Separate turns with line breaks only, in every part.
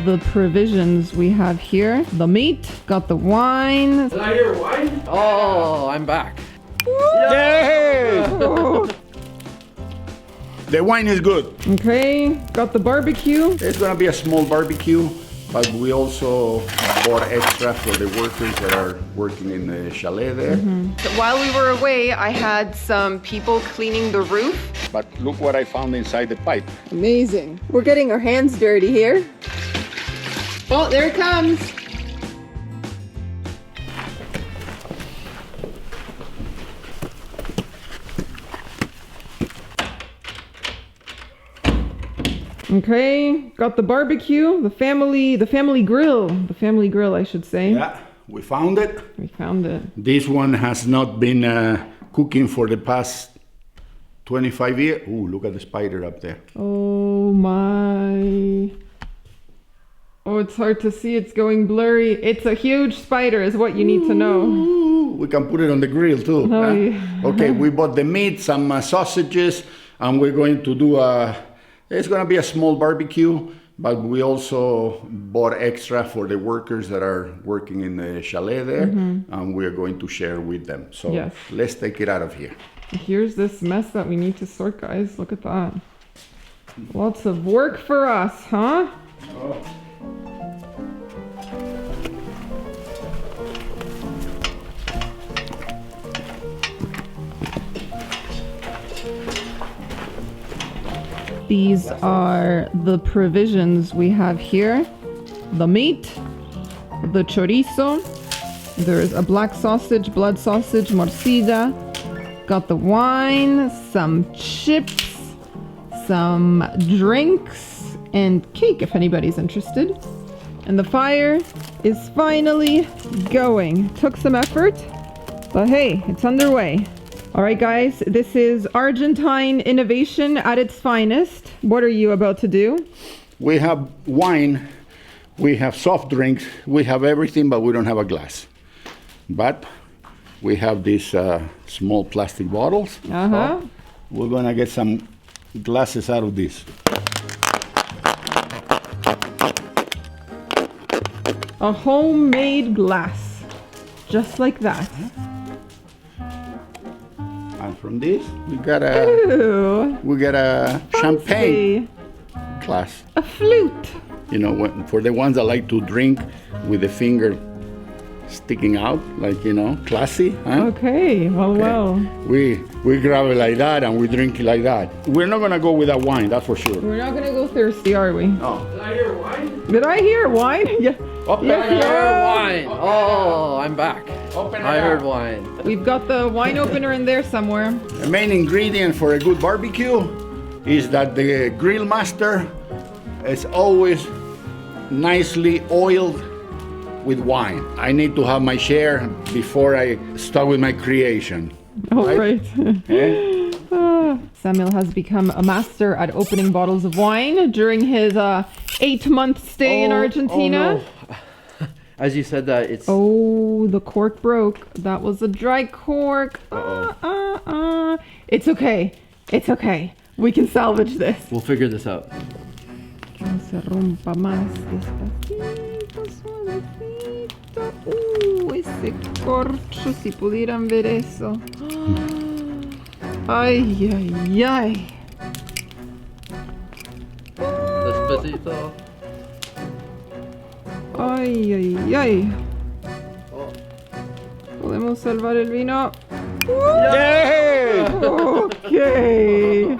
the provisions we have here. The meat, got the wine.
Did I hear wine?
Oh, I'm back.
Yay! The wine is good.
Okay, got the barbecue.
It's gonna be a small barbecue, but we also bought extra for the workers that are working in the chalet there.
So while we were away, I had some people cleaning the roof.
But look what I found inside the pipe.
Amazing. We're getting our hands dirty here. Oh, there it comes. Okay, got the barbecue, the family grill, I should say.
Yeah, we found it.
We found it.
This one has not been cooking for the past 25 years. Ooh, look at the spider up there.
Oh my. Oh, it's hard to see. It's going blurry. It's a huge spider is what you need to know.
Ooh, we can put it on the grill too.
Oh,
huh?
yeah.
Okay, we bought the meat, some sausages, and we're going to do it's going to be a small barbecue, but we also bought extra for the workers that are working in the chalet there, and we're going to share with them. So
Yes.
let's take it out of here.
Here's this mess that we need to sort, guys. Look at that. Lots of work for us, huh?
Oh.
These are the provisions we have here. The meat, the chorizo, there's a black sausage, blood sausage, morcilla, got the wine, some chips, some drinks, and cake if anybody's interested. And the fire is finally going. Took some effort, but hey, it's underway. All right, guys, this is Argentine innovation at its finest. What are you about to do?
We have wine, we have soft drinks, we have everything, but we don't have a glass. But we have these small plastic bottles.
Uh-huh.
So we're gonna get some glasses out of this.
A homemade glass, just like that.
And from this, we got
Ooh,
a champagne
fancy.
glass.
A flute.
You know, for the ones that like to drink with the finger sticking out, like, you know, classy. Huh?
Okay, well.
We grab it like that and we drink it like that. We're not gonna go with that wine, that's for sure.
We're not gonna go thirsty, are we?
No.
Did I hear wine?
Did I hear wine? Yeah.
Open
Yes,
it
you
up.
are.
Wine. Oh, I'm back.
Open it
I heard
up.
wine.
We've got the wine opener in there somewhere.
The main ingredient for a good barbecue is that the grill master is always nicely oiled with wine. I need to have my share before I start with my creation.
All right.
Eh?
Samuel has become a master at opening bottles of wine during his 8-month stay in Argentina.
Oh, no. As you said that, it's...
Oh, the cork broke. That was a dry cork. It's okay. It's okay. We can salvage this.
We'll figure this out.
No se rompa más. Despacito, suavecito. Ese corcho, si pudieran ver eso. Ay, ay, ay.
Despacito.
Ay, ay, ay.
Oh.
Podemos salvar el vino.
Yay!
Okay.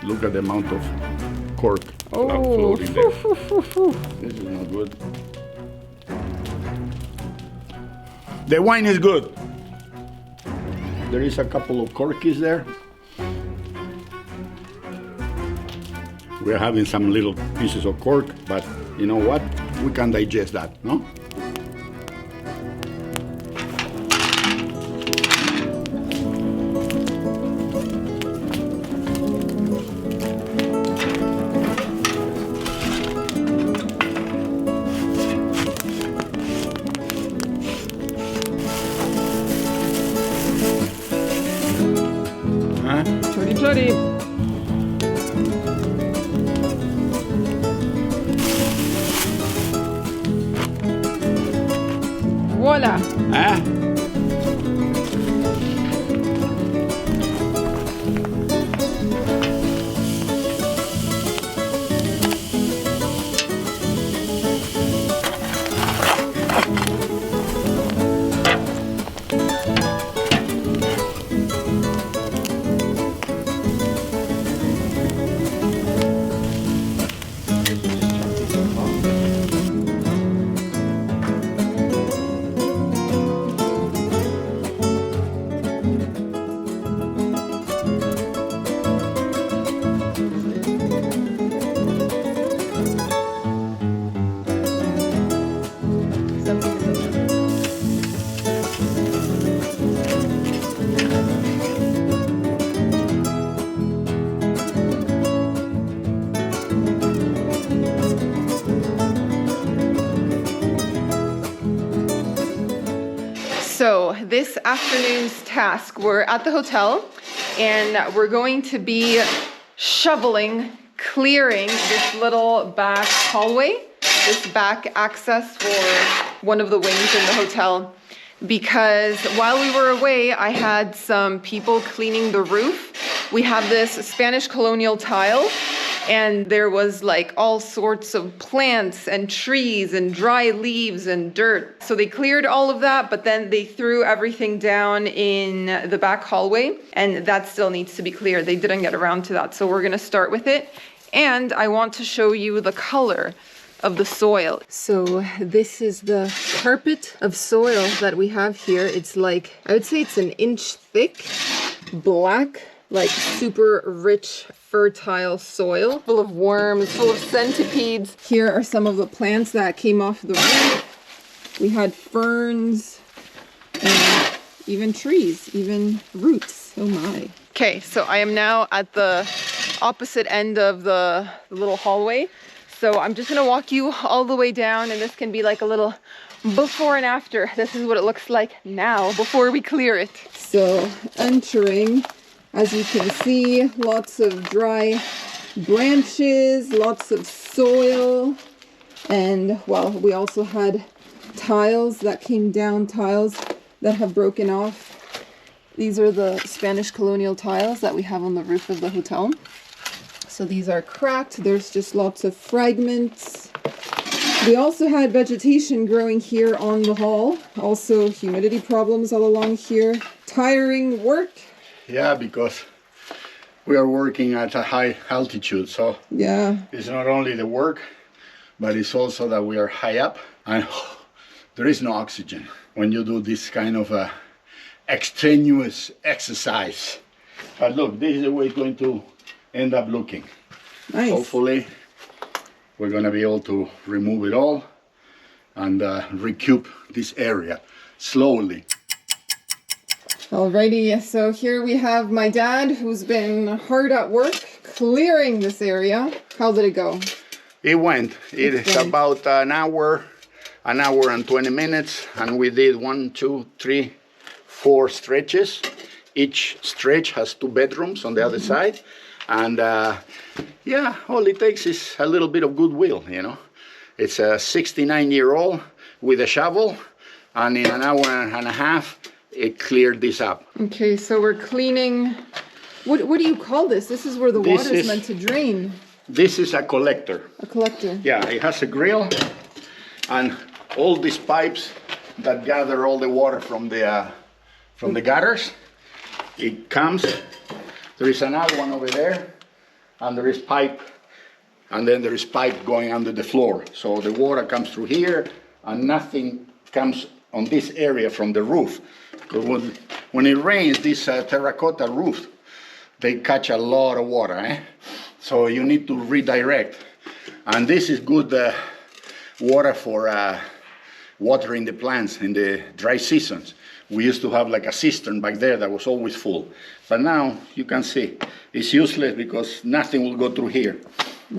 Look at the amount of cork
Oh,
floating there. This is not good. The wine is good. There is a couple of corkies there. We're having some little pieces of cork, but you know what? We can digest that, no?
Chori chori. Hola.
Huh?
So this afternoon's task, we're at the hotel and we're going to be shoveling, clearing this little back hallway, this back access for one of the wings in the hotel. Because while we were away, I had some people cleaning the roof. We have this Spanish colonial tile, and there was like all sorts of plants and trees and dry leaves and dirt. So they cleared all of that, but then they threw everything down in the back hallway, and that still needs to be cleared. They didn't get around to that, so we're gonna start with it. And I want to show you the color of the soil. So this is the carpet of soil that we have here. It's like, I would say it's an inch thick, black, like super rich, fertile soil, full of worms, full of centipedes. Here are some of the plants that came off the roof. We had ferns and even trees, even roots. Oh my. Okay, so I am now at the opposite end of the little hallway. So I'm just gonna walk you all the way down, and this can be like a little before and after. This is what it looks like now before we clear it. So entering, as you can see, lots of dry branches, lots of soil, and well, we also had tiles that came down, tiles that have broken off. These are the Spanish colonial tiles that we have on the roof of the hotel. So these are cracked, there's just lots of fragments. We also had vegetation growing here on the hall, also humidity problems all along here. Tiring work.
Yeah, because we are working at a high altitude, so
yeah,
it's not only the work, but it's also that we are high up and there is no oxygen when you do this kind of extraneous exercise. But look, this is the way it's going to end up looking.
Nice.
Hopefully we're going to be able to remove it all and recoup this area slowly.
Alrighty, so here we have my dad, who's been hard at work clearing this area. How did it go?
It went. It's about an hour and 20 minutes, and we did 1, 2, 3, 4 stretches. Each stretch has 2 bedrooms on the other side, and yeah, all it takes is a little bit of goodwill, you know. It's a 69-year-old with a shovel, and in an hour and a half it cleared this up.
Okay, so we're cleaning. What do you call this? This is where the water is meant to drain.
This is a collector.
A collector.
Yeah, it has a grill and all these pipes that gather all the water from the gutters. It comes. There is another one over there, and there is pipe, and then there is pipe going under the floor. So the water comes through here, and nothing comes on this area from the roof. Because when it rains, this terracotta roof, they catch a lot of water, eh? So you need to redirect. And this is good water for watering the plants in the dry seasons. We used to have like a cistern back there that was always full. But now you can see it's useless because nothing will go through here.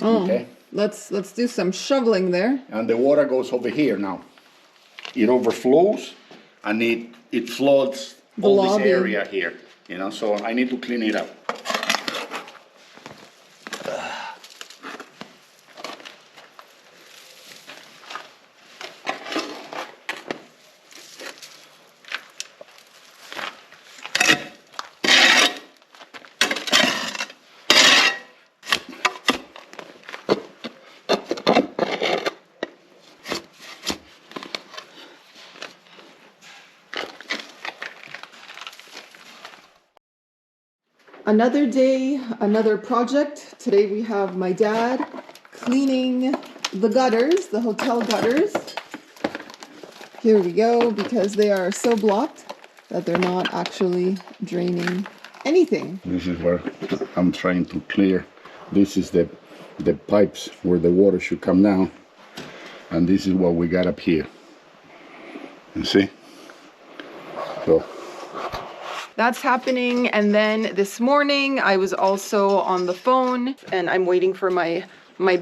Oh,
okay?
Let's do some shoveling there.
And the water goes over here now. It overflows and it floods all this area here. You know, so I need to clean it up.
Another day, another project. Today we have my dad cleaning the gutters, the hotel gutters. Here we go, because they are so blocked that they're not actually draining anything.
This is where I'm trying to clear. This is the pipes where the water should come down. And this is what we got up here. You see? So
That's happening, and then this morning I was also on the phone and I'm waiting for my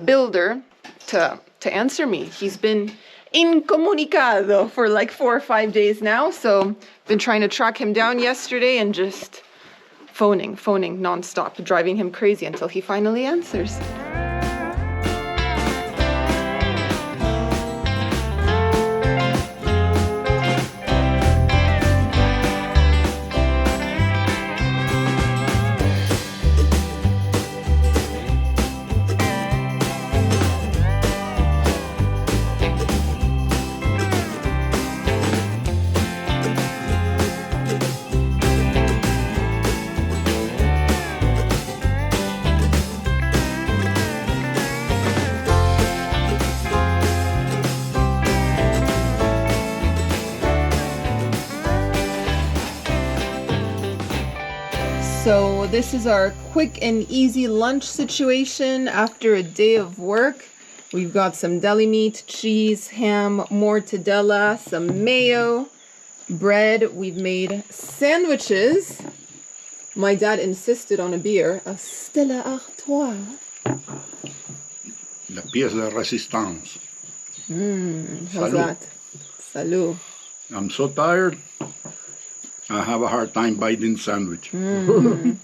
builder to answer me. He's been incomunicado for like 4 or 5 days now, so been trying to track him down yesterday and just phoning nonstop, driving him crazy until he finally answers. So this is our quick and easy lunch situation after a day of work. We've got some deli meat, cheese, ham, mortadella, some mayo, bread. We've made sandwiches. My dad insisted on a beer, a Stella Artois.
la pièce de résistance.
How's that? Salut.
I'm so tired. I have a hard time biting sandwich.
Mm.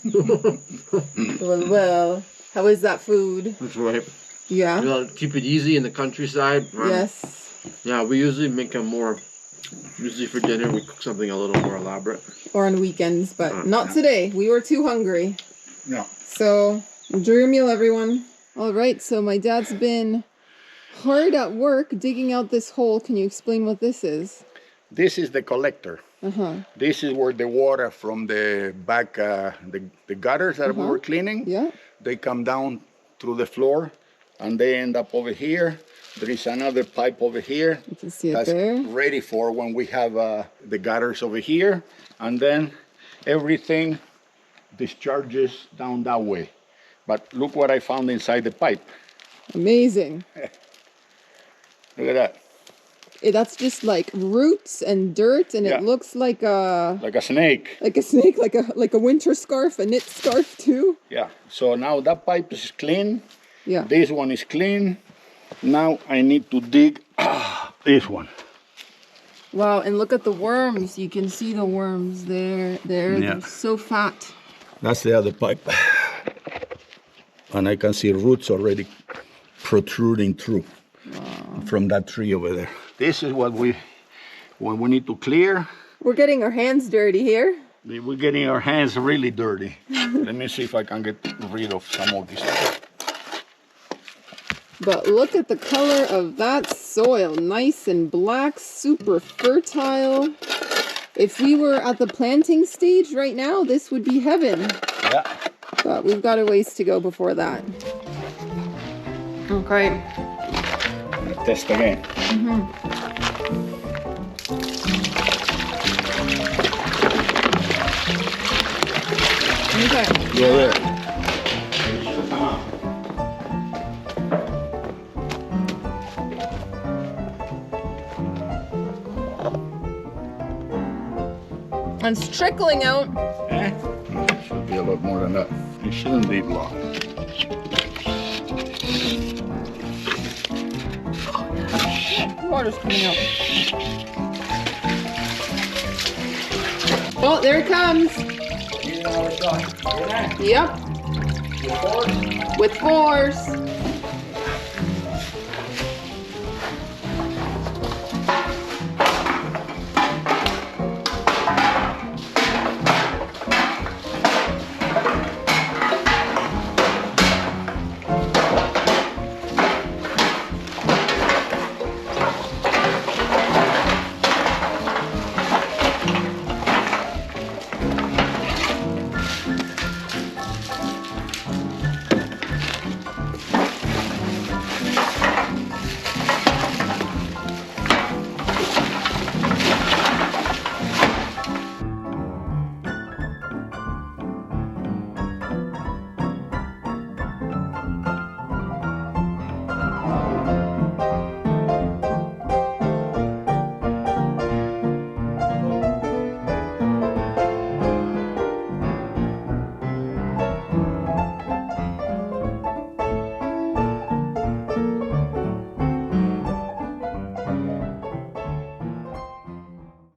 Well, how is that food?
That's right.
Yeah.
You know, keep it easy in the countryside.
Yes.
Yeah, we usually make them more. Usually for dinner, we cook something a little more elaborate.
Or on weekends, but not today. We were too hungry.
Yeah.
So, enjoy your meal, everyone. All right, so my dad's been hard at work digging out this hole. Can you explain what this is?
This is the collector. This is where the water from the back, the gutters that we were cleaning,
Yeah.
they come down through the floor and they end up over here. There is another pipe over here.
You can see it
that's
there.
ready for when we have the gutters over here. And then everything discharges down that way. But look what I found inside the pipe.
Amazing.
Look at that.
That's just like roots and dirt, and
Yeah.
it looks like a
Like a snake.
like a winter scarf, a knit scarf too.
Yeah. So now that pipe is clean.
Yeah.
This one is clean. Now I need to dig this one.
Wow, and look at the worms. You can see the worms there.
Yeah.
They're so fat.
That's the other pipe. And I can see roots already protruding through from that tree over there. This is what we need to clear.
We're getting our hands dirty here.
We're getting our hands really dirty. Let me see if I can get rid of some of this.
But look at the color of that soil. Nice and black, super fertile. If we were at the planting stage right now, this would be heaven.
Yeah.
But we've got a ways to go before that. Okay.
Test again.
Okay.
Go there.
And it's trickling out.
Should be a lot more than that. It shouldn't be long.
Water's coming out. Oh, there it comes. Yep. With force.